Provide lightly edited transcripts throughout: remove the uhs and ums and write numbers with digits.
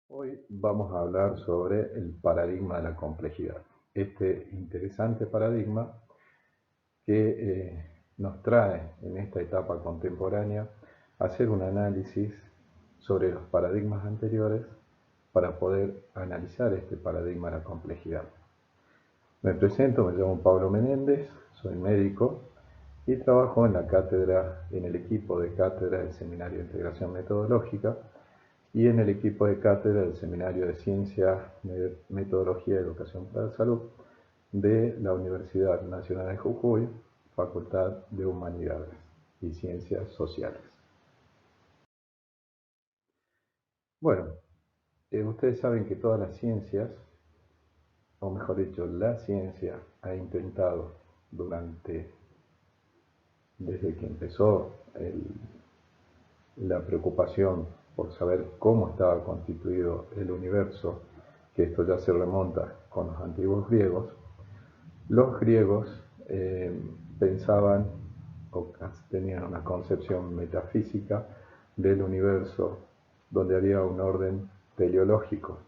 Hoy vamos a hablar sobre el paradigma de la complejidad. Este interesante paradigma que nos trae en esta etapa contemporánea a hacer un análisis sobre los paradigmas anteriores para poder analizar este paradigma de la complejidad. Me presento, me llamo Pablo Menéndez, soy médico y trabajo en la cátedra, en el equipo de cátedra del Seminario de Integración Metodológica y en el equipo de cátedra del Seminario de Ciencia, Metodología y Educación para la Salud de la Universidad Nacional de Jujuy, Facultad de Humanidades y Ciencias Sociales. Bueno, ustedes saben que todas las ciencias, o mejor dicho, la ciencia ha intentado desde que empezó la preocupación por saber cómo estaba constituido el universo, que esto ya se remonta con los antiguos griegos. Los griegos pensaban o tenían una concepción metafísica del universo donde había un orden teleológico.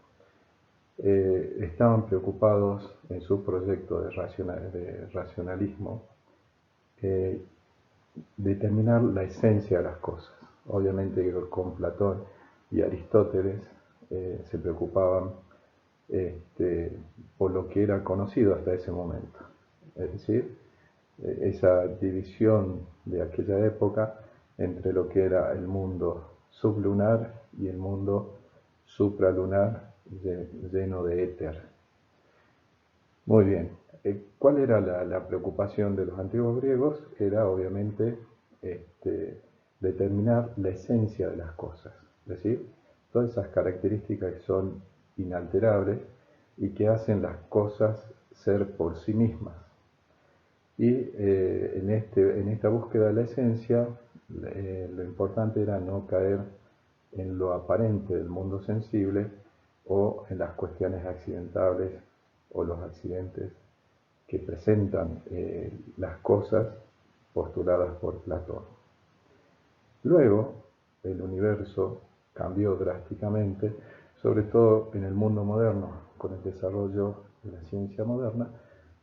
Estaban preocupados en su proyecto de racionalismo determinar la esencia de las cosas. Obviamente con Platón y Aristóteles se preocupaban por lo que era conocido hasta ese momento. Es decir, esa división de aquella época entre lo que era el mundo sublunar y el mundo supralunar lleno de éter. Muy bien. ¿Cuál era la preocupación de los antiguos griegos? Era obviamente determinar la esencia de las cosas, es decir, todas esas características que son inalterables y que hacen las cosas ser por sí mismas. Y en esta búsqueda de la esencia, lo importante era no caer en lo aparente del mundo sensible o en las cuestiones accidentables o los accidentes que presentan las cosas postuladas por Platón. Luego, el universo cambió drásticamente, sobre todo en el mundo moderno, con el desarrollo de la ciencia moderna,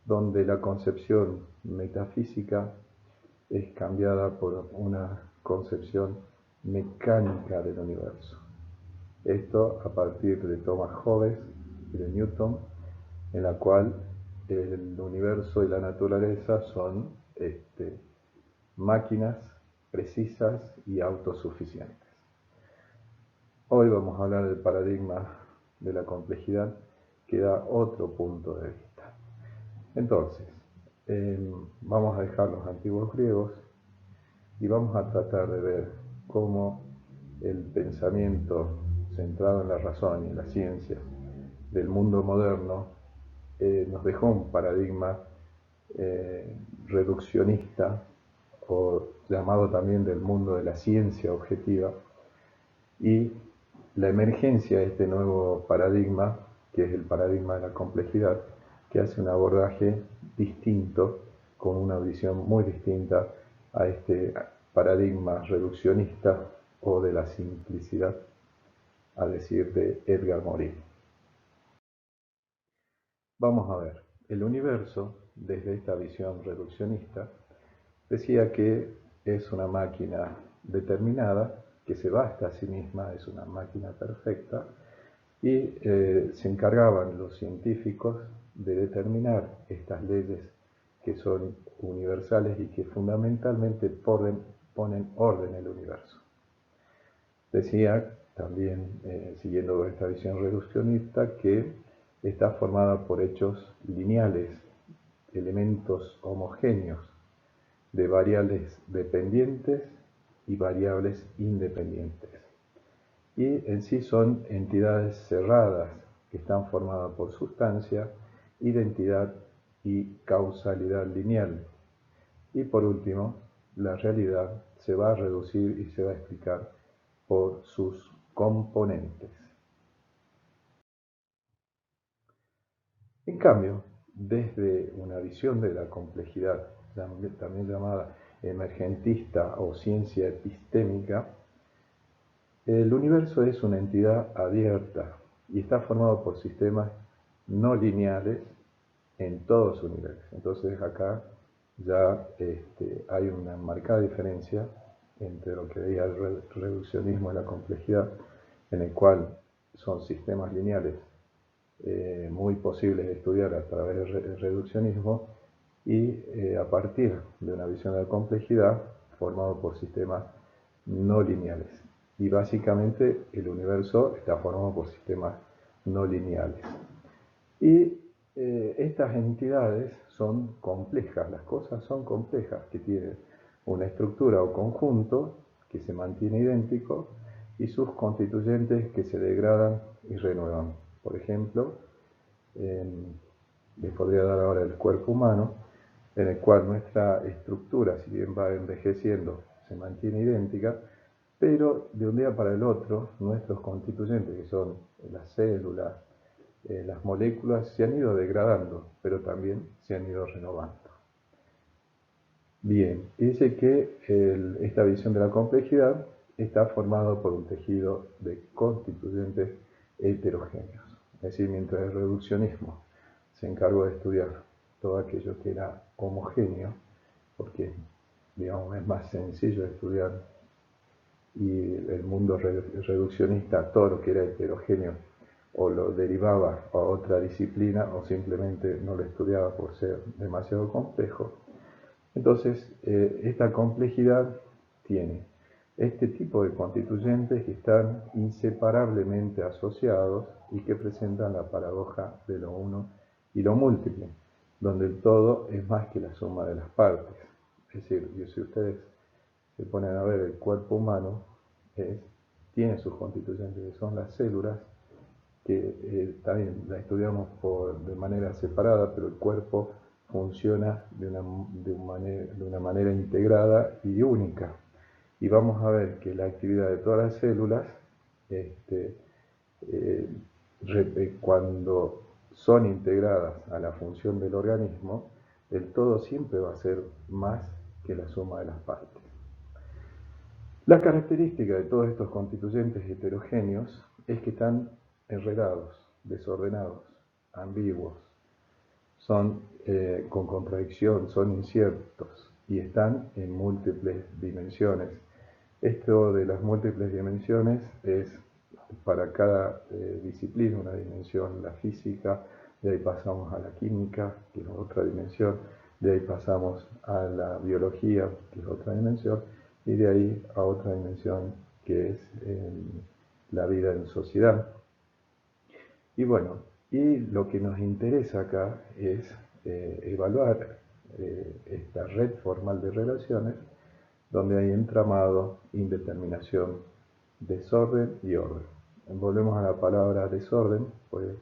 donde la concepción metafísica es cambiada por una concepción mecánica del universo. Esto a partir de Thomas Hobbes y de Newton, en la cual el universo y la naturaleza son máquinas precisas y autosuficientes. Hoy vamos a hablar del paradigma de la complejidad que da otro punto de vista. Entonces, vamos a dejar los antiguos griegos y vamos a tratar de ver cómo el pensamiento centrado en la razón y en la ciencia del mundo moderno nos dejó un paradigma reduccionista o llamado también del mundo de la ciencia objetiva, y la emergencia de este nuevo paradigma, que es el paradigma de la complejidad, que hace un abordaje distinto, con una visión muy distinta a este paradigma reduccionista o de la simplicidad, a decir de Edgar Morin. Vamos a ver, el universo, desde esta visión reduccionista, decía que es una máquina determinada, que se basta a sí misma, es una máquina perfecta, y se encargaban los científicos de determinar estas leyes que son universales y que fundamentalmente ponen orden en el universo. Decía también, siguiendo esta visión reduccionista, que está formada por hechos lineales, elementos homogéneos, de variables dependientes y variables independientes. Y en sí son entidades cerradas que están formadas por sustancia, identidad y causalidad lineal. Y por último, la realidad se va a reducir y se va a explicar por sus componentes. En cambio, desde una visión de la complejidad, también llamada emergentista o ciencia epistémica, el universo es una entidad abierta, y está formado por sistemas no lineales en todo su nivel. Entonces acá ya hay una marcada diferencia entre lo que veía el reduccionismo y la complejidad, en el cual son sistemas lineales muy posibles de estudiar a través del reduccionismo y a partir de una visión de la complejidad formado por sistemas no lineales. Y básicamente el universo está formado por sistemas no lineales. Y estas entidades son complejas, las cosas son complejas, que tienen una estructura o conjunto que se mantiene idéntico y sus constituyentes que se degradan y renuevan. Por ejemplo, les podría dar ahora el cuerpo humano, en el cual nuestra estructura, si bien va envejeciendo, se mantiene idéntica, pero de un día para el otro, nuestros constituyentes, que son las células, las moléculas, se han ido degradando, pero también se han ido renovando. Bien, dice que esta visión de la complejidad está formado por un tejido de constituyentes heterogéneos. Es decir, mientras el reduccionismo se encargó de estudiar todo aquello que era homogéneo, porque digamos, es más sencillo de estudiar, y el mundo reduccionista, todo lo que era heterogéneo, o lo derivaba a otra disciplina o simplemente no lo estudiaba por ser demasiado complejo. Entonces, esta complejidad tiene este tipo de constituyentes que están inseparablemente asociados y que presentan la paradoja de lo uno y lo múltiple, donde el todo es más que la suma de las partes. Es decir, si ustedes se ponen a ver el cuerpo humano, tiene sus constituyentes, que son las células, que también la estudiamos de manera separada, pero el cuerpo funciona de una manera integrada y única. Y vamos a ver que la actividad de todas las células, cuando son integradas a la función del organismo, el todo siempre va a ser más que la suma de las partes. La característica de todos estos constituyentes heterogéneos es que están enredados, desordenados, ambiguos, son con contradicción, son inciertos y están en múltiples dimensiones. Esto de las múltiples dimensiones es para cada disciplina una dimensión, la física, de ahí pasamos a la química, que es otra dimensión, de ahí pasamos a la biología, que es otra dimensión, y de ahí a otra dimensión que es la vida en sociedad. Y bueno, y lo que nos interesa acá es evaluar esta red formal de relaciones donde hay entramado, indeterminación, desorden y orden. Volvemos a la palabra desorden, pues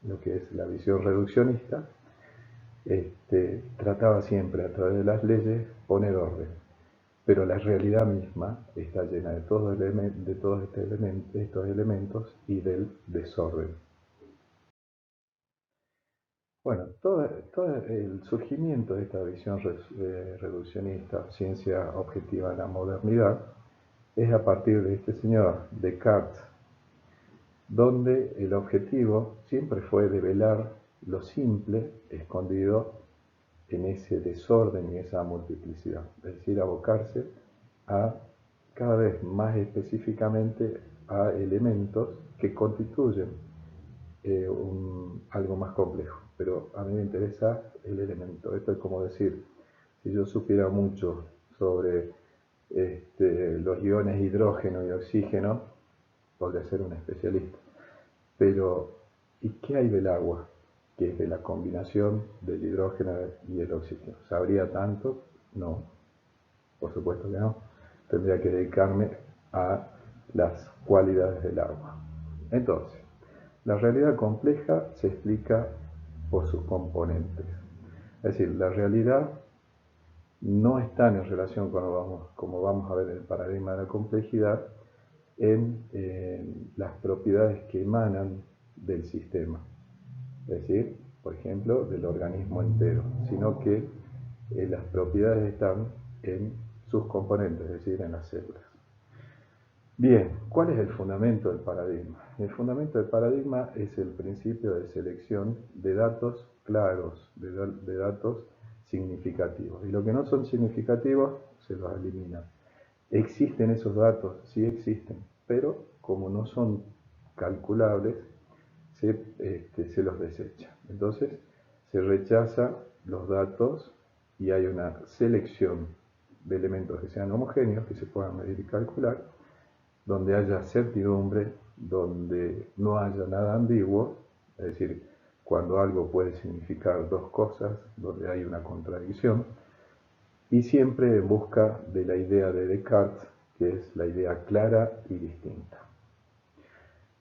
lo que es la visión reduccionista, trataba siempre a través de las leyes poner orden, pero la realidad misma está llena de todos estos elementos y del desorden. Bueno, todo el surgimiento de esta visión reduccionista, ciencia objetiva de la modernidad, es a partir de este señor Descartes, donde el objetivo siempre fue develar lo simple escondido en ese desorden y esa multiplicidad, es decir, abocarse a cada vez más específicamente a elementos que constituyen algo más complejo, pero a mí me interesa el elemento. Esto es como decir, si yo supiera mucho sobre los iones hidrógeno y oxígeno, podría ser un especialista. Pero, ¿y qué hay del agua? Que es de la combinación del hidrógeno y el oxígeno. ¿Sabría tanto? No, por supuesto que no. Tendría que dedicarme a las cualidades del agua. Entonces, la realidad compleja se explica por sus componentes. Es decir, la realidad no está en relación, como vamos a ver en el paradigma de la complejidad, en las propiedades que emanan del sistema, es decir, por ejemplo, del organismo entero, sino que las propiedades están en sus componentes, es decir, en las células. Bien, ¿cuál es el fundamento del paradigma? El fundamento del paradigma es el principio de selección de datos claros, de datos significativos. Y lo que no son significativos se los elimina. ¿Existen esos datos? Sí existen, pero como no son calculables, se los desecha. Entonces se rechaza los datos y hay una selección de elementos que sean homogéneos, que se puedan medir y calcular, donde haya certidumbre, donde no haya nada ambiguo, es decir, cuando algo puede significar dos cosas, donde hay una contradicción, y siempre en busca de la idea de Descartes, que es la idea clara y distinta.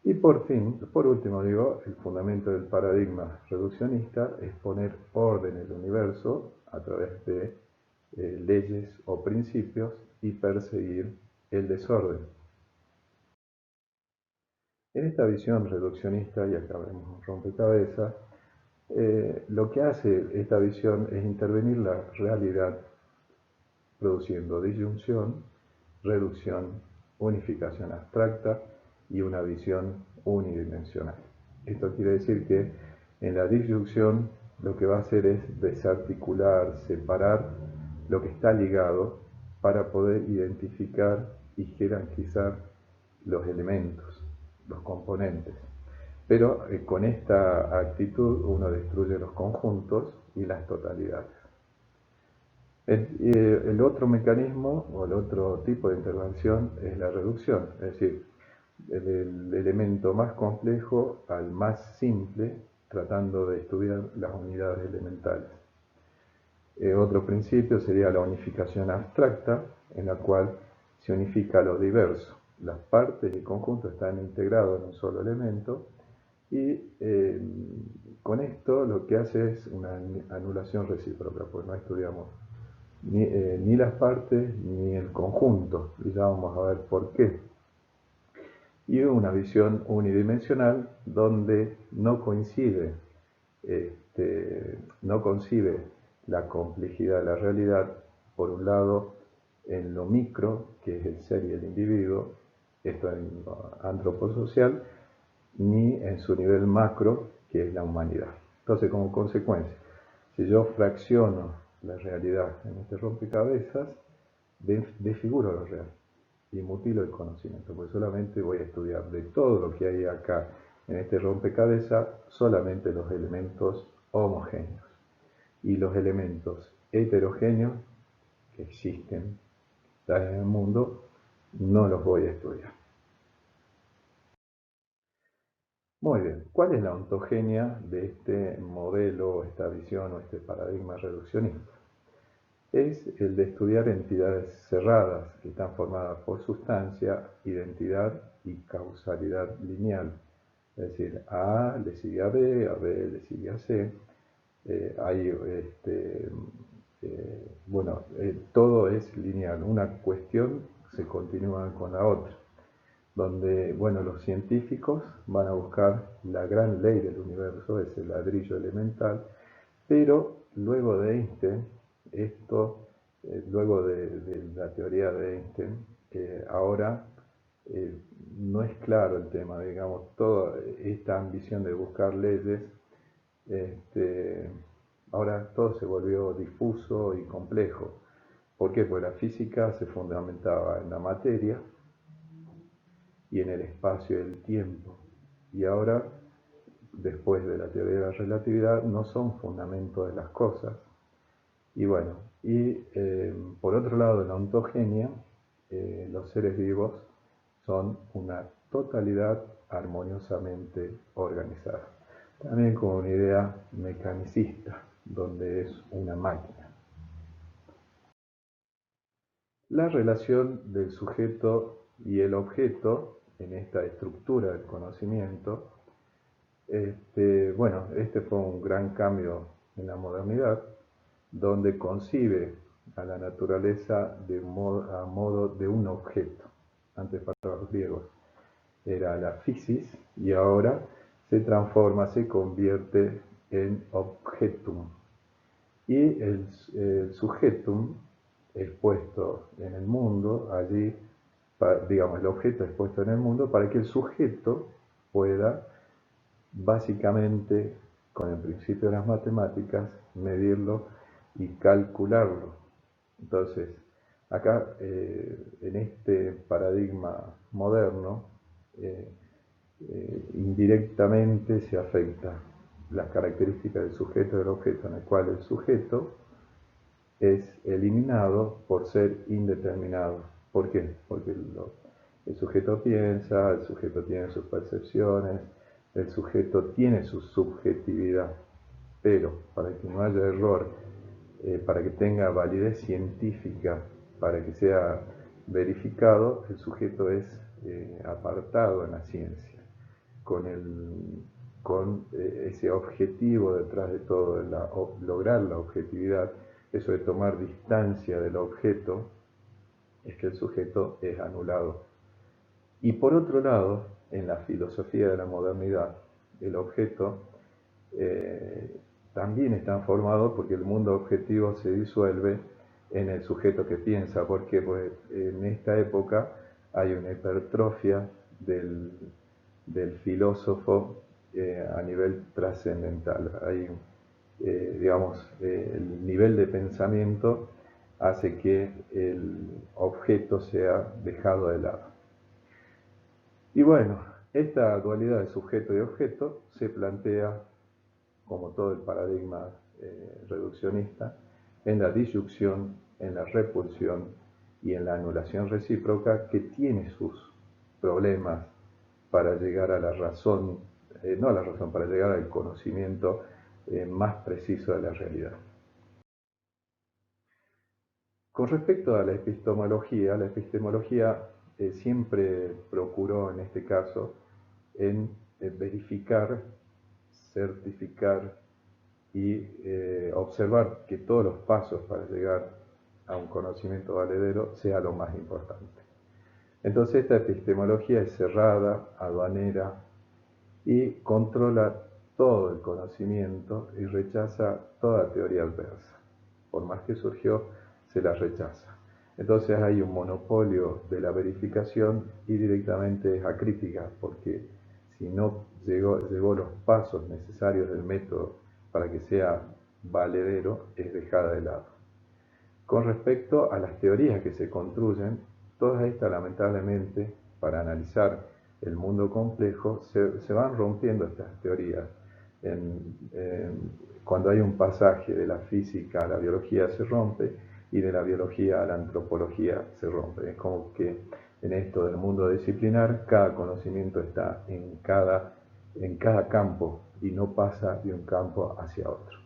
Y por fin, por último digo, el fundamento del paradigma reduccionista es poner orden en el universo a través de leyes o principios y perseguir el desorden. En esta visión reduccionista, y acá vemos un rompecabezas, lo que hace esta visión es intervenir la realidad produciendo disyunción, reducción, unificación abstracta y una visión unidimensional. Esto quiere decir que en la disyunción lo que va a hacer es desarticular, separar lo que está ligado para poder identificar y jerarquizar los elementos, los componentes. Pero con esta actitud uno destruye los conjuntos y las totalidades. El otro mecanismo o el otro tipo de intervención es la reducción, es decir, el elemento más complejo al más simple, tratando de estudiar las unidades elementales. Otro principio sería la unificación abstracta, en la cual se unifica lo diverso. Las partes y el conjunto están integrados en un solo elemento y con esto lo que hace es una anulación recíproca, pues no estudiamos ni las partes ni el conjunto, y ya vamos a ver por qué. Y una visión unidimensional donde no coincide, no concibe la complejidad de la realidad, por un lado, en lo micro, que es el ser y el individuo, esto en lo antroposocial, ni en su nivel macro, que es la humanidad. Entonces, como consecuencia, si yo fracciono la realidad en este rompecabezas, desfiguro lo real y mutilo el conocimiento, porque solamente voy a estudiar de todo lo que hay acá en este rompecabezas, solamente los elementos homogéneos. Y los elementos heterogéneos que existen en el mundo, no los voy a estudiar. Muy bien, ¿cuál es la ontogenia de este modelo, esta visión o este paradigma reduccionista? Es el de estudiar entidades cerradas que están formadas por sustancia, identidad y causalidad lineal. Es decir, A le sigue a B le sigue a C. Todo es lineal. Una cuestión se continúa con la otra, donde, bueno, los científicos van a buscar la gran ley del universo, ese ladrillo elemental, pero luego de Einstein, luego de la teoría de Einstein, ahora no es claro el tema, digamos, toda esta ambición de buscar leyes, este, ahora todo se volvió difuso y complejo. ¿Por qué? Porque la física se fundamentaba en la materia y en el espacio y el tiempo. Y ahora, después de la teoría de la relatividad, no son fundamentos de las cosas. Y bueno, por otro lado, en la ontogenia, los seres vivos son una totalidad armoniosamente organizada. También con una idea mecanicista, donde es una máquina. La relación del sujeto y el objeto en esta estructura del conocimiento, este fue un gran cambio en la modernidad, donde concibe a la naturaleza a modo de un objeto. Antes para los griegos era la physis y ahora se transforma, se convierte en objetum. Y el sujetum es puesto en el mundo allí digamos, el objeto expuesto en el mundo para que el sujeto pueda básicamente, con el principio de las matemáticas, medirlo y calcularlo. Entonces, acá, en este paradigma moderno, indirectamente se afecta las características del sujeto y del objeto, en el cual el sujeto es eliminado por ser indeterminado. ¿Por qué? Porque el sujeto piensa, el sujeto tiene sus percepciones, el sujeto tiene su subjetividad, pero para que no haya error, para que tenga validez científica, para que sea verificado, el sujeto es apartado en la ciencia, con, ese objetivo detrás de todo, lograr la objetividad, eso de tomar distancia del objeto, es que el sujeto es anulado. Y por otro lado, en la filosofía de la modernidad, el objeto también está formado porque el mundo objetivo se disuelve en el sujeto que piensa, porque pues, en esta época hay una hipertrofia del filósofo a nivel trascendental. Hay, digamos, el nivel de pensamiento hace que el objeto sea dejado de lado. Y bueno, esta dualidad de sujeto y objeto se plantea, como todo el paradigma reduccionista, en la disyunción, en la repulsión y en la anulación recíproca, que tiene sus problemas para llegar a la razón, no a la razón, para llegar al conocimiento más preciso de la realidad. Con respecto a la epistemología siempre procuró, en este caso, en verificar, certificar y observar que todos los pasos para llegar a un conocimiento valedero sea lo más importante. Entonces esta epistemología es cerrada, aduanera y controla todo el conocimiento y rechaza toda teoría adversa. Por más que surgió, se la rechaza. Entonces hay un monopolio de la verificación y directamente es acrítica, porque si no llegó los pasos necesarios del método para que sea valedero, es dejada de lado. Con respecto a las teorías que se construyen, todas estas lamentablemente, para analizar el mundo complejo, se van rompiendo estas teorías. Cuando hay un pasaje de la física a la biología se rompe y de la biología a la antropología se rompe. Es como que en esto del mundo disciplinar, cada conocimiento está en cada campo y no pasa de un campo hacia otro.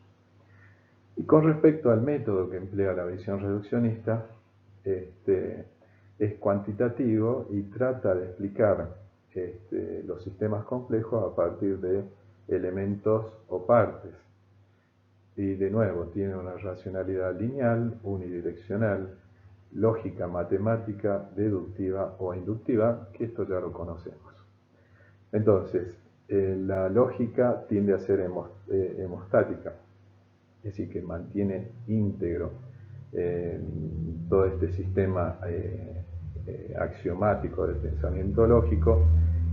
Y con respecto al método que emplea la visión reduccionista, es cuantitativo y trata de explicar los sistemas complejos a partir de elementos o partes. Y de nuevo, tiene una racionalidad lineal, unidireccional, lógica matemática, deductiva o inductiva, que esto ya lo conocemos. Entonces, la lógica tiende a ser hemostática, es decir, que mantiene íntegro todo este sistema axiomático del pensamiento lógico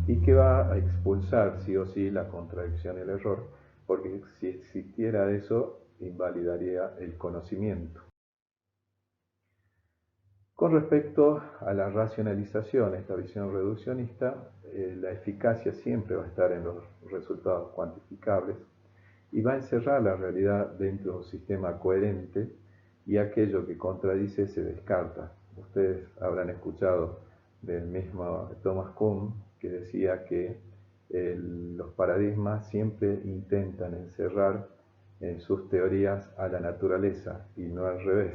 y que va a expulsar sí o sí la contradicción y el error, porque si existiera eso, invalidaría el conocimiento. Con respecto a la racionalización, esta visión reduccionista, la eficacia siempre va a estar en los resultados cuantificables y va a encerrar la realidad dentro de un sistema coherente y aquello que contradice se descarta. Ustedes habrán escuchado del mismo Thomas Kuhn que decía que los paradigmas siempre intentan encerrar en sus teorías a la naturaleza y no al revés,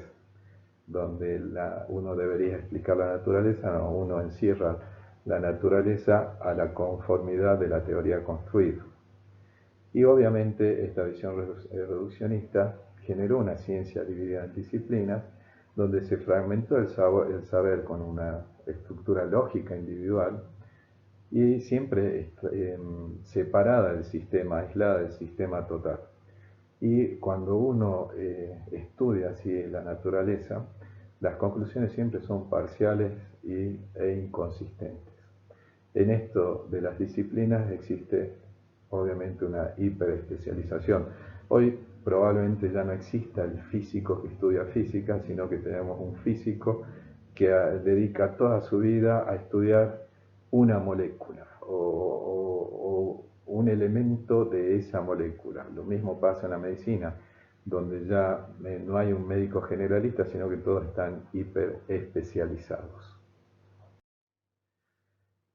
donde uno debería explicar la naturaleza, no, uno encierra la naturaleza a la conformidad de la teoría construida. Y obviamente esta visión reduccionista generó una ciencia dividida en disciplinas, donde se fragmentó el saber con una estructura lógica individual y siempre separada del sistema, aislada del sistema total. Y cuando uno estudia así la naturaleza, las conclusiones siempre son parciales e inconsistentes. En esto de las disciplinas existe obviamente una hiperespecialización. Hoy probablemente ya no exista el físico que estudia física, sino que tenemos un físico que dedica toda su vida a estudiar una molécula o un elemento de esa molécula. Lo mismo pasa en la medicina, donde ya no hay un médico generalista, sino que todos están hiperespecializados.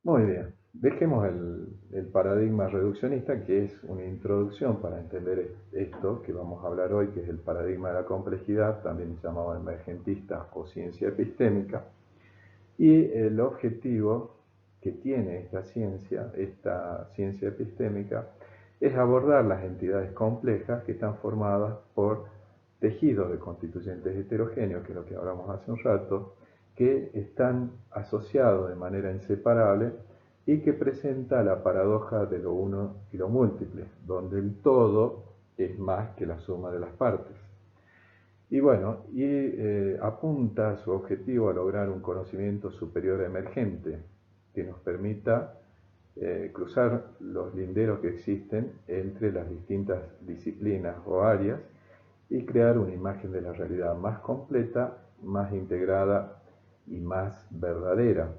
Muy bien, dejemos el paradigma reduccionista, que es una introducción para entender esto que vamos a hablar hoy, que es el paradigma de la complejidad, también llamado emergentista o ciencia epistémica. Y el objetivo que tiene esta ciencia epistémica, es abordar las entidades complejas que están formadas por tejidos de constituyentes heterogéneos, que es lo que hablamos hace un rato, que están asociados de manera inseparable y que presenta la paradoja de lo uno y lo múltiple, donde el todo es más que la suma de las partes. Y bueno, apunta su objetivo a lograr un conocimiento superior emergente que nos permita cruzar los linderos que existen entre las distintas disciplinas o áreas y crear una imagen de la realidad más completa, más integrada y más verdadera.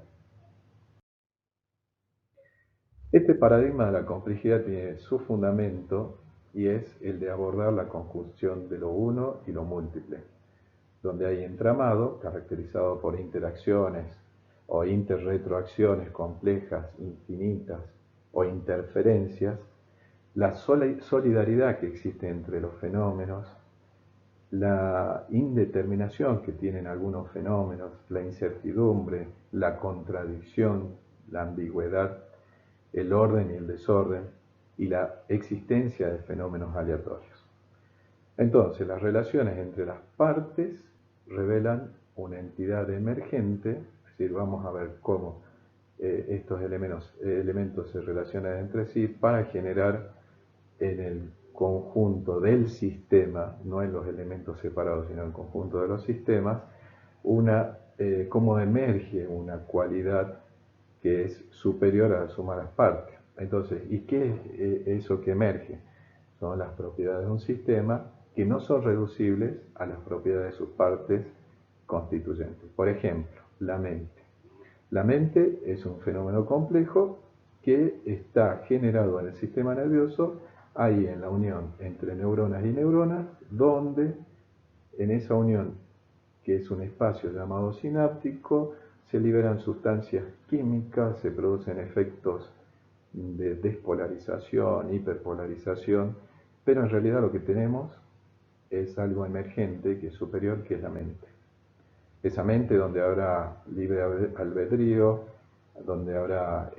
Este paradigma de la complejidad tiene su fundamento y es el de abordar la conjunción de lo uno y lo múltiple, donde hay entramado caracterizado por interacciones o interretroacciones complejas, infinitas o interferencias, la solidaridad que existe entre los fenómenos, la indeterminación que tienen algunos fenómenos, la incertidumbre, la contradicción, la ambigüedad, el orden y el desorden, y la existencia de fenómenos aleatorios. Entonces, las relaciones entre las partes revelan una entidad emergente, es decir, vamos a ver cómo estos elementos se relacionan entre sí para generar en el conjunto del sistema, no en los elementos separados, sino en el conjunto de los sistemas, cómo emerge una cualidad que es superior a la suma de las partes. Entonces, ¿y qué es eso que emerge? Son las propiedades de un sistema que no son reducibles a las propiedades de sus partes constituyentes. Por ejemplo, la mente. La mente es un fenómeno complejo que está generado en el sistema nervioso, ahí en la unión entre neuronas y neuronas, donde en esa unión, que es un espacio llamado sináptico, se liberan sustancias químicas, se producen efectos de despolarización, hiperpolarización, pero en realidad lo que tenemos es algo emergente que es superior, que es la mente. Esa mente donde habrá libre albedrío, donde habrá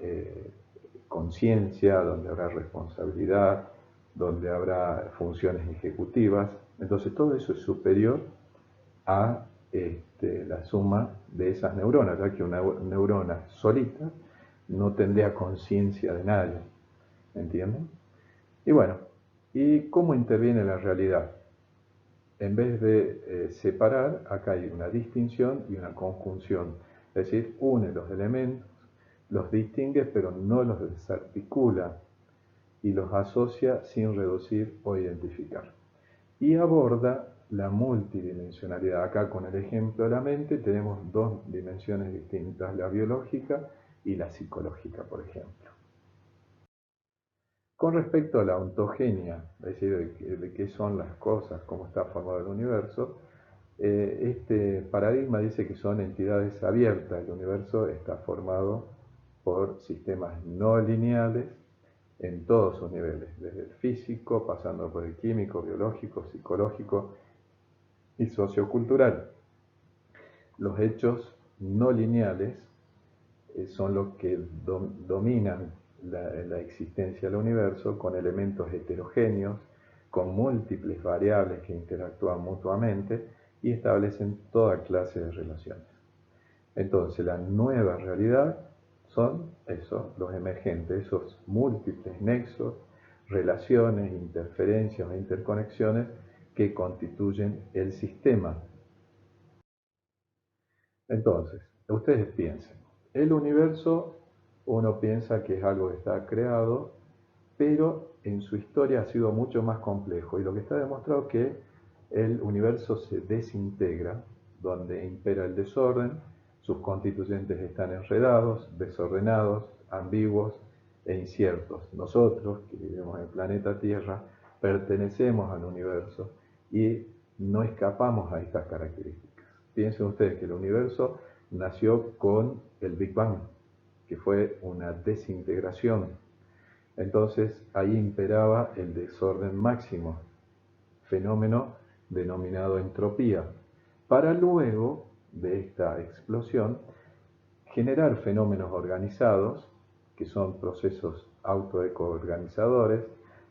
conciencia, donde habrá responsabilidad, donde habrá funciones ejecutivas. Entonces todo eso es superior a la suma de esas neuronas, ya que una neurona solita no tendría conciencia de nadie, ¿entienden? Y bueno, ¿y cómo interviene la realidad? En vez de separar, acá hay una distinción y una conjunción, es decir, une los elementos, los distingue pero no los desarticula y los asocia sin reducir o identificar. Y aborda la multidimensionalidad. Acá con el ejemplo de la mente tenemos dos dimensiones distintas, la biológica y la psicológica, por ejemplo. Con respecto a la ontogenia, es decir, de qué son las cosas, cómo está formado el universo, este paradigma dice que son entidades abiertas. El universo está formado por sistemas no lineales en todos sus niveles, desde el físico, pasando por el químico, biológico, psicológico y sociocultural. Los hechos no lineales son los que dominan la existencia del universo, con elementos heterogéneos, con múltiples variables que interactúan mutuamente y establecen toda clase de relaciones. Entonces, la nueva realidad son los emergentes, esos múltiples nexos, relaciones, interferencias o interconexiones que constituyen el sistema. Entonces, ustedes piensen, el universo uno piensa que es algo que está creado, pero en su historia ha sido mucho más complejo y lo que está demostrado es que el universo se desintegra, donde impera el desorden, sus constituyentes están enredados, desordenados, ambiguos e inciertos. Nosotros, que vivimos en el planeta Tierra, pertenecemos al universo y no escapamos a estas características. Piensen ustedes que el universo nació con el Big Bang, que fue una desintegración. Entonces ahí imperaba el desorden máximo, fenómeno denominado entropía, para luego de esta explosión generar fenómenos organizados, que son procesos autoecoorganizadores,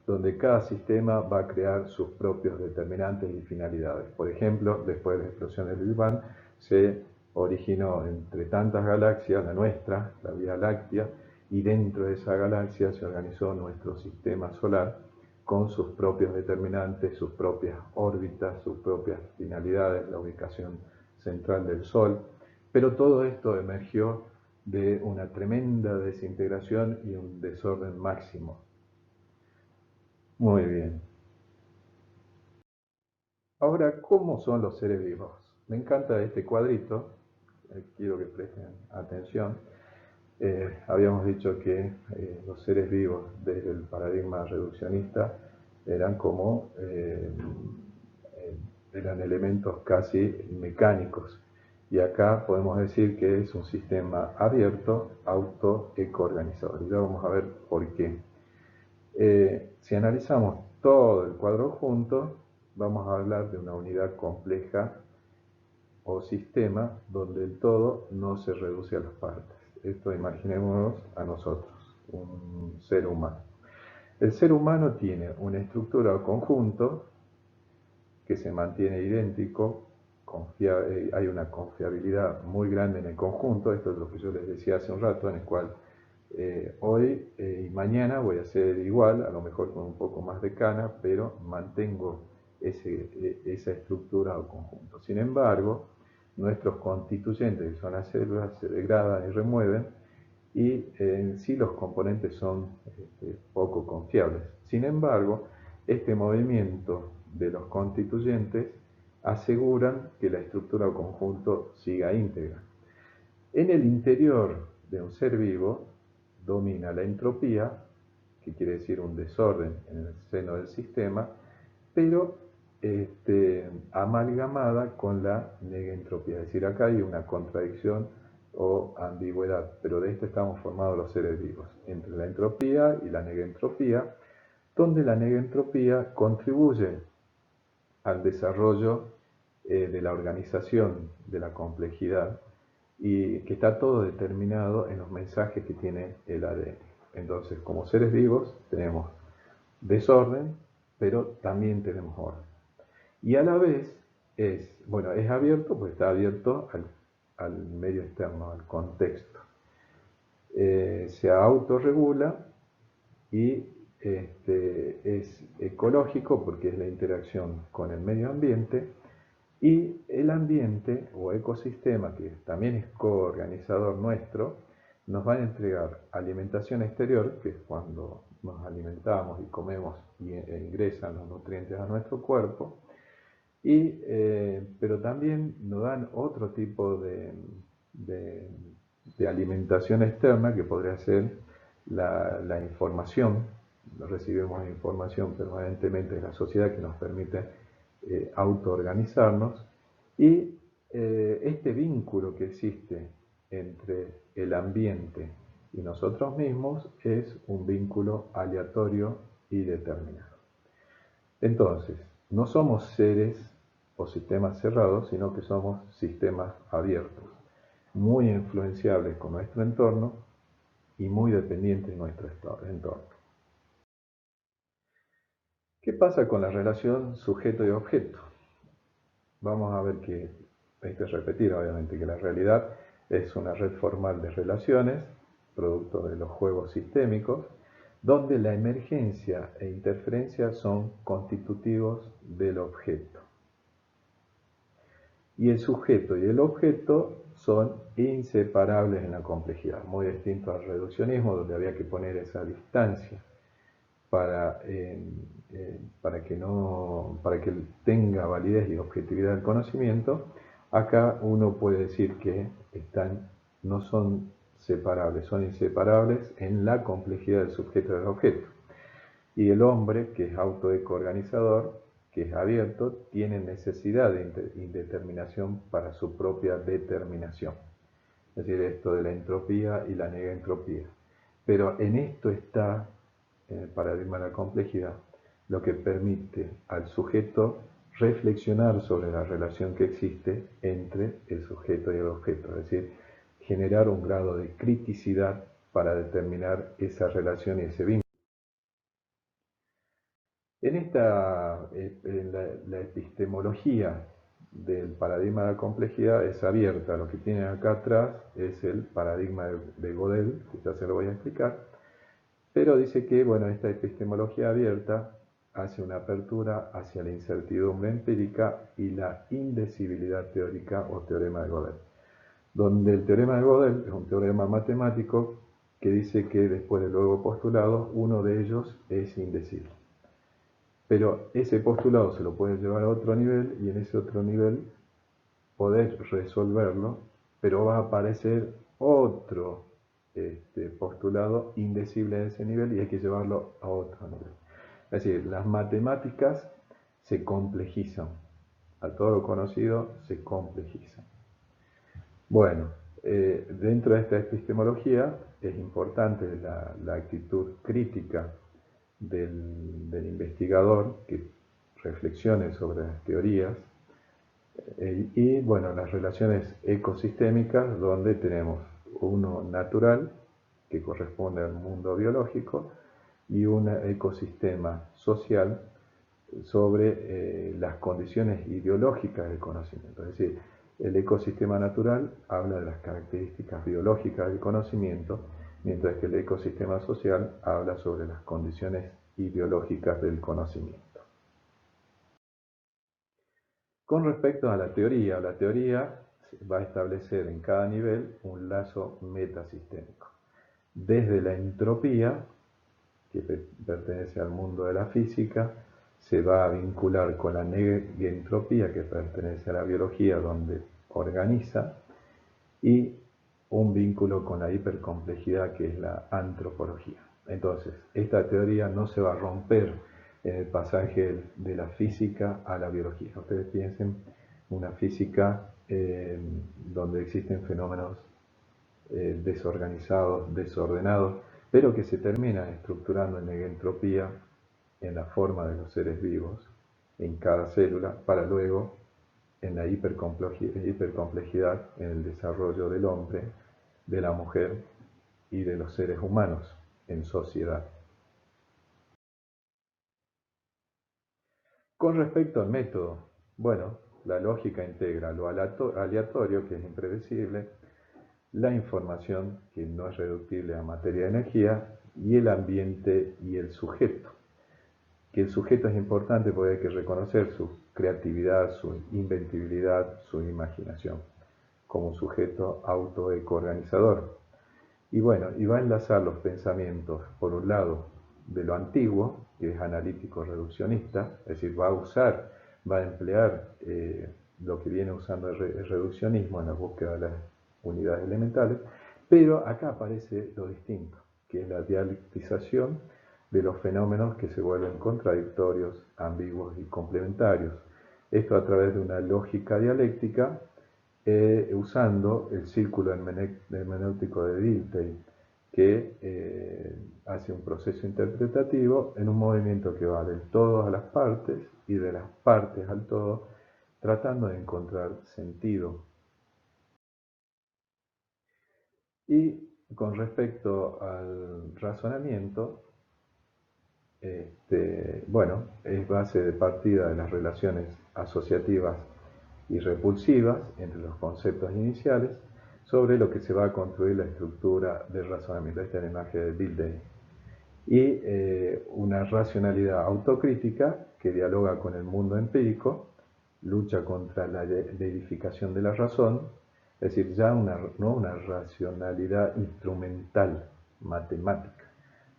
donde cada sistema va a crear sus propios determinantes y finalidades. Por ejemplo, después de la explosión del Big Bang, se originó entre tantas galaxias la nuestra, la Vía Láctea, y dentro de esa galaxia se organizó nuestro sistema solar con sus propios determinantes, sus propias órbitas, sus propias finalidades, la ubicación central del Sol. Pero todo esto emergió de una tremenda desintegración y un desorden máximo. Muy bien. Ahora, ¿cómo son los seres vivos? Me encanta este cuadrito, quiero que presten atención. Habíamos dicho que los seres vivos desde el paradigma reduccionista eran como eran elementos casi mecánicos. Y acá podemos decir que es un sistema abierto, auto-eco-organizador. Y ya vamos a ver por qué. Si analizamos todo el cuadro junto, vamos a hablar de una unidad compleja o sistema donde el todo no se reduce a las partes. Esto imaginémonos a nosotros, un ser humano. El ser humano tiene una estructura o conjunto que se mantiene idéntico, hay una confiabilidad muy grande en el conjunto, esto es lo que yo les decía hace un rato, en el cual hoy y mañana voy a ser igual, a lo mejor con un poco más de cana, pero mantengo esa estructura o conjunto. Sin embargo, nuestros constituyentes, que son las células, se degradan y remueven, y en sí los componentes son poco confiables. Sin embargo, este movimiento de los constituyentes aseguran que la estructura o conjunto siga íntegra. En el interior de un ser vivo domina la entropía, que quiere decir un desorden en el seno del sistema, pero amalgamada con la negentropía. Es decir, acá hay una contradicción o ambigüedad, pero de esto estamos formados los seres vivos, entre la entropía y la negentropía, donde la negentropía contribuye al desarrollo de la organización, de la complejidad, y que está todo determinado en los mensajes que tiene el ADN. Entonces, como seres vivos tenemos desorden, pero también tenemos orden. Y a la vez es abierto, pues está abierto al medio externo, al contexto. Se autorregula y es ecológico porque es la interacción con el medio ambiente, y el ambiente o ecosistema, que también es coorganizador nuestro, nos va a entregar alimentación exterior, que es cuando nos alimentamos y comemos e ingresan los nutrientes a nuestro cuerpo, pero también nos dan otro tipo de alimentación externa, que podría ser la información. Recibimos información permanentemente de la sociedad que nos permite autoorganizarnos, y este vínculo que existe entre el ambiente y nosotros mismos es un vínculo aleatorio y determinado. Entonces, no somos seres o sistemas cerrados, sino que somos sistemas abiertos, muy influenciables con nuestro entorno y muy dependientes de nuestro entorno. ¿Qué pasa con la relación sujeto y objeto? Vamos a ver que, esto es repetir obviamente, que la realidad es una red formal de relaciones, producto de los juegos sistémicos, donde la emergencia e interferencia son constitutivos del objeto. Y el sujeto y el objeto son inseparables en la complejidad, muy distinto al reduccionismo, donde había que poner esa distancia para, para que tenga validez y objetividad del conocimiento. Acá uno puede decir que no son separables, son inseparables en la complejidad del sujeto y del objeto. Y el hombre, que es autoeco-organizador, que es abierto, tiene necesidad de indeterminación para su propia determinación. Es decir, esto de la entropía y la negentropía. Pero en esto está, en el paradigma de la complejidad, lo que permite al sujeto reflexionar sobre la relación que existe entre el sujeto y el objeto, es decir, generar un grado de criticidad para determinar esa relación y ese vínculo. La epistemología del paradigma de la complejidad es abierta. Lo que tienen acá atrás es el paradigma de Gödel, que ya se lo voy a explicar, pero dice que, bueno, esta epistemología abierta hace una apertura hacia la incertidumbre empírica y la indecibilidad teórica o teorema de Gödel, donde el teorema de Gödel es un teorema matemático que dice que después del luego postulado, uno de ellos es indecible. Pero ese postulado se lo puede llevar a otro nivel y en ese otro nivel poder resolverlo, pero va a aparecer otro postulado indecible en ese nivel y hay que llevarlo a otro nivel. Es decir, las matemáticas se complejizan, a todo lo conocido se complejizan. Bueno, dentro de esta epistemología es importante la actitud crítica del investigador que reflexione sobre las teorías y bueno, las relaciones ecosistémicas donde tenemos uno natural que corresponde al mundo biológico y un ecosistema social sobre las condiciones ideológicas del conocimiento. Es decir, el ecosistema natural habla de las características biológicas del conocimiento, mientras que el ecosistema social habla sobre las condiciones ideológicas del conocimiento. Con respecto a la teoría va a establecer en cada nivel un lazo metasistémico. Desde la entropía, que pertenece al mundo de la física, se va a vincular con la negentropía, que pertenece a la biología, donde organiza, y un vínculo con la hipercomplejidad, que es la antropología. Entonces, esta teoría no se va a romper en el pasaje de la física a la biología. Ustedes piensen una física donde existen fenómenos desorganizados, desordenados, pero que se terminan estructurando en negentropía en la forma de los seres vivos, en cada célula, para luego en la hipercomplejidad en el desarrollo del hombre, de la mujer y de los seres humanos en sociedad. Con respecto al método, bueno, la lógica integra lo aleatorio, que es imprevisible, la información, que no es reductible a materia de energía, y el ambiente y el sujeto. Que el sujeto es importante porque hay que reconocer su creatividad, su inventibilidad, su imaginación, como un sujeto autoeco-organizador. Y bueno, y va a enlazar los pensamientos, por un lado, de lo antiguo, que es analítico reduccionista, es decir, va a emplear lo que viene usando el reduccionismo en la búsqueda de las unidades elementales, pero acá aparece lo distinto, que es la dialectización de los fenómenos que se vuelven contradictorios, ambiguos y complementarios. Esto a través de una lógica dialéctica usando el círculo hermenéutico de Dilthey, que hace un proceso interpretativo en un movimiento que va del todo a las partes y de las partes al todo, tratando de encontrar sentido. Y con respecto al razonamiento, bueno, es base de partida de las relaciones asociativas y repulsivas entre los conceptos iniciales, sobre lo que se va a construir la estructura del razonamiento. Esta es la imagen de Dilthey. Y una racionalidad autocrítica que dialoga con el mundo empírico, lucha contra la deificación de la razón Es decir, ya no una racionalidad instrumental, matemática,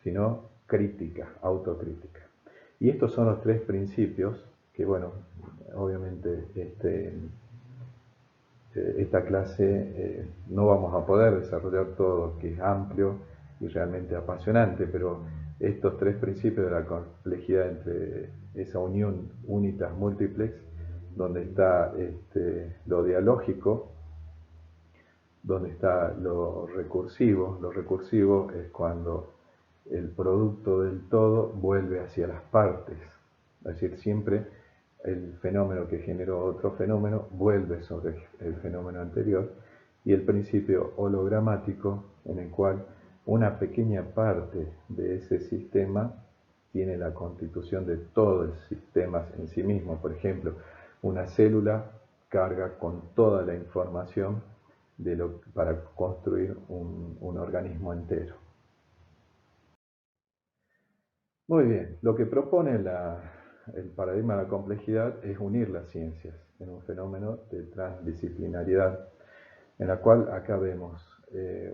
sino crítica, autocrítica. Y estos son los tres principios que, bueno, obviamente esta clase no vamos a poder desarrollar todo, que es amplio y realmente apasionante, pero estos tres principios de la complejidad entre esa unión unitas múltiplex, donde está lo dialógico, donde está lo recursivo. Lo recursivo es cuando el producto del todo vuelve hacia las partes, es decir, siempre el fenómeno que generó otro fenómeno vuelve sobre el fenómeno anterior, y el principio hologramático, en el cual una pequeña parte de ese sistema tiene la constitución de todo el sistema en sí mismo. Por ejemplo, una célula carga con toda la información para construir un organismo entero. Muy bien, lo que propone el paradigma de la complejidad es unir las ciencias en un fenómeno de transdisciplinariedad, en la cual acá vemos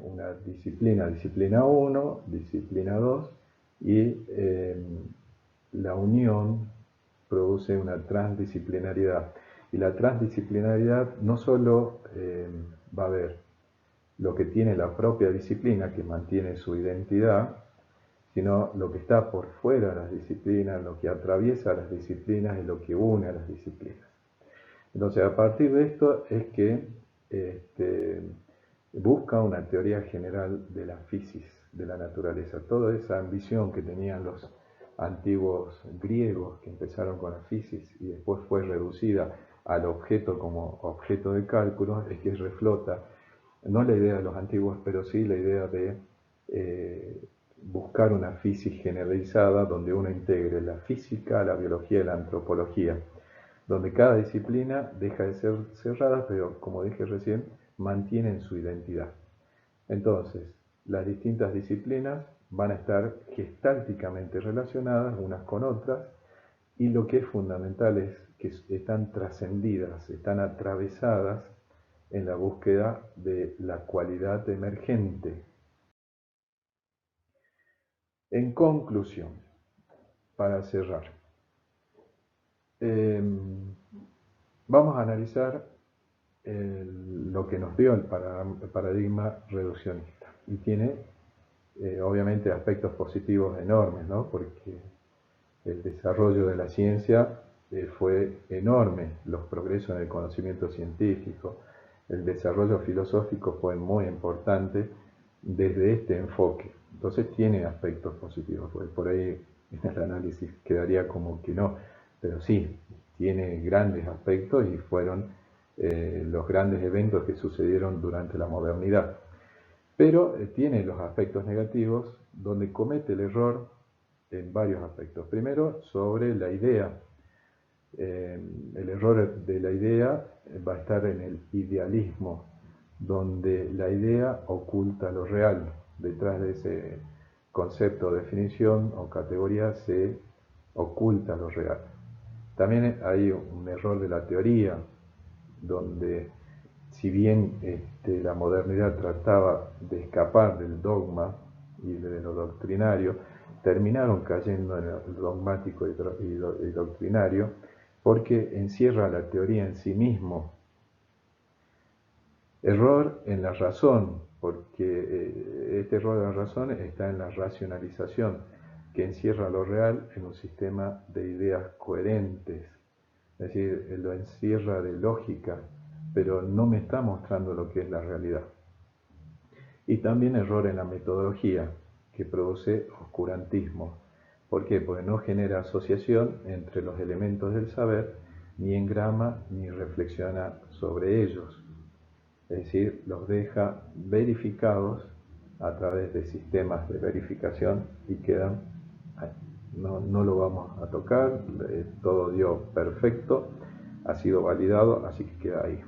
una disciplina 1, disciplina 2, y la unión produce una transdisciplinariedad. Y la transdisciplinariedad no solo va a ver lo que tiene la propia disciplina, que mantiene su identidad, sino lo que está por fuera de las disciplinas, lo que atraviesa las disciplinas y lo que une a las disciplinas. Entonces, a partir de esto es que busca una teoría general de la física, de la naturaleza. Toda esa ambición que tenían los antiguos griegos, que empezaron con la física y después fue reducida al objeto como objeto de cálculo, es que reflota no la idea de los antiguos, pero sí la idea de buscar una física generalizada donde uno integre la física, la biología y la antropología, donde cada disciplina deja de ser cerrada, pero como dije recién, mantienen su identidad. Entonces, las distintas disciplinas van a estar gestálticamente relacionadas unas con otras, y lo que es fundamental es que están trascendidas, están atravesadas en la búsqueda de la cualidad emergente. En conclusión, para cerrar, vamos a analizar lo que nos dio el paradigma reduccionista, y tiene obviamente aspectos positivos enormes, ¿no? Porque el desarrollo de la ciencia fue enorme, los progresos en el conocimiento científico, el desarrollo filosófico fue muy importante desde este enfoque. Entonces tiene aspectos positivos, pues por ahí en el análisis quedaría como que no, pero sí, tiene grandes aspectos y fueron los grandes eventos que sucedieron durante la modernidad. Pero tiene los aspectos negativos, donde comete el error en varios aspectos. Primero, sobre la idea. El error de la idea va a estar en el idealismo, donde la idea oculta lo real. Detrás de ese concepto, definición o categoría se oculta lo real. También hay un error de la teoría, donde si bien la modernidad trataba de escapar del dogma y de lo doctrinario, terminaron cayendo en el dogmático y doctrinario, porque encierra la teoría en sí mismo. Error en la razón, porque este error de la razón está en la racionalización, que encierra lo real en un sistema de ideas coherentes, es decir, lo encierra de lógica, pero no me está mostrando lo que es la realidad. Y también error en la metodología, que produce oscurantismo. ¿Por qué? Porque no genera asociación entre los elementos del saber, ni engrama ni reflexiona sobre ellos. Es decir, los deja verificados a través de sistemas de verificación y quedan ahí. No lo vamos a tocar, todo dio perfecto, ha sido validado, así que queda ahí.